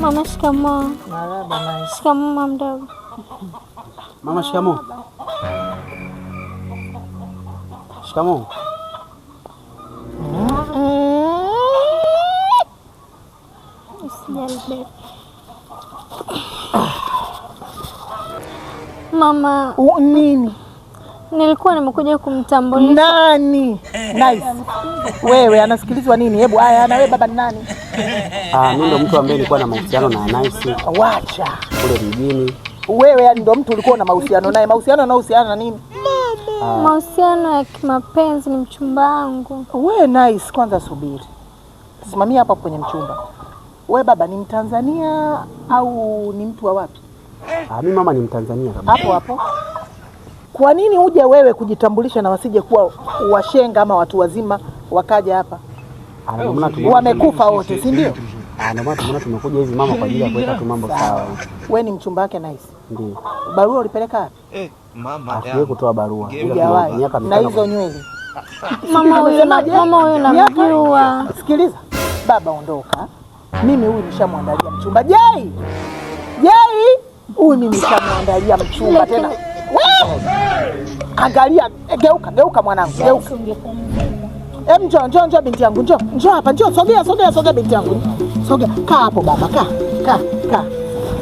Mama, shikamoo. Marahaba mama. Shikamoo mama mdogo. Mama, shikamoo. Shikamoo. Mama, nini? Nilikuwa nimekuja kumtambulisha. Nani? Nice. Wewe anasikilizwa nini? Hebu haya, na wewe baba ni nani? Mimi ndo mtu ambaye nilikuwa na mahusiano na Nice. Wacha. Kule mjini. Wewe ndo mtu ulikuwa na mahusiano naye. Mahusiano yanahusiana na nini? Mahusiano ya kimapenzi, ni mchumba wangu. Wewe Nice, kwanza subiri. Simamia hapa kwenye mchumba. Wewe baba ni Mtanzania au ni mtu wa wapi? Mimi mama ni Mtanzania kabisa. Hapo hapo. Kwa nini uje wewe kujitambulisha na wasije kuwa washenga ama watu wazima wakaja hapa? Wamekufa wote, si ndio? Ndio maana tumeona tumekuja hivi mama kwa ajili ya kuweka tu mambo sawa. Wewe ni mchumba wake Nice? Ndio. Barua ulipeleka wapi? Mama, asiye kutoa barua. Na hizo nywele. Mama huyu namjua. Sikiliza. Baba ondoka. Mimi huyu nishamwandalia mchumba. Jai! Huyu mimi nishamwandalia mchumba tena. Angalia, geuka mwanangu, geuka. Njoo binti yangu, njoo hapa, njoo, sogea binti yangu. Sogea, kaa hapo baba,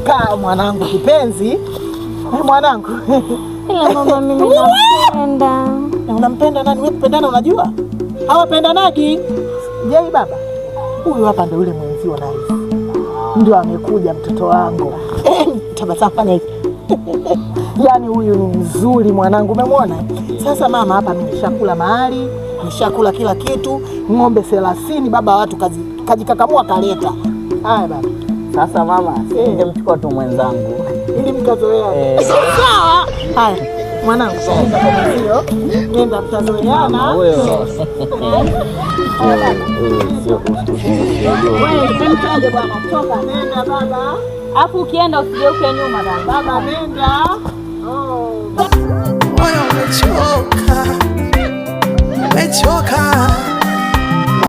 kaa mwanangu kipenzi. Mwanangu. Ila mama mimi nampenda. Unampenda nani? Wewe kupendana unajua? Hawapendanagi. Jei baba. Huyu hapa ndio yule mwenzio Nice. Ndio amekuja mtoto wangu. Tabasamu fanya hivi. Yaani huyu ni mzuri mwanangu, umemwona? Sasa mama hapa mimi nishakula mahali, nishakula kila kitu, ng'ombe 30 baba watu kajikakamua kaleta. Haya baba. Sasa mama, ningemchukua tu mwenzangu. Ili mkazoea. Sawa. Haya. Mwanangu, nenda mtazoeana. Wewe mtaje bwana, toka nenda baba. Alafu ukienda usigeuke nyuma baba. Baba nenda. Moyo umechoka.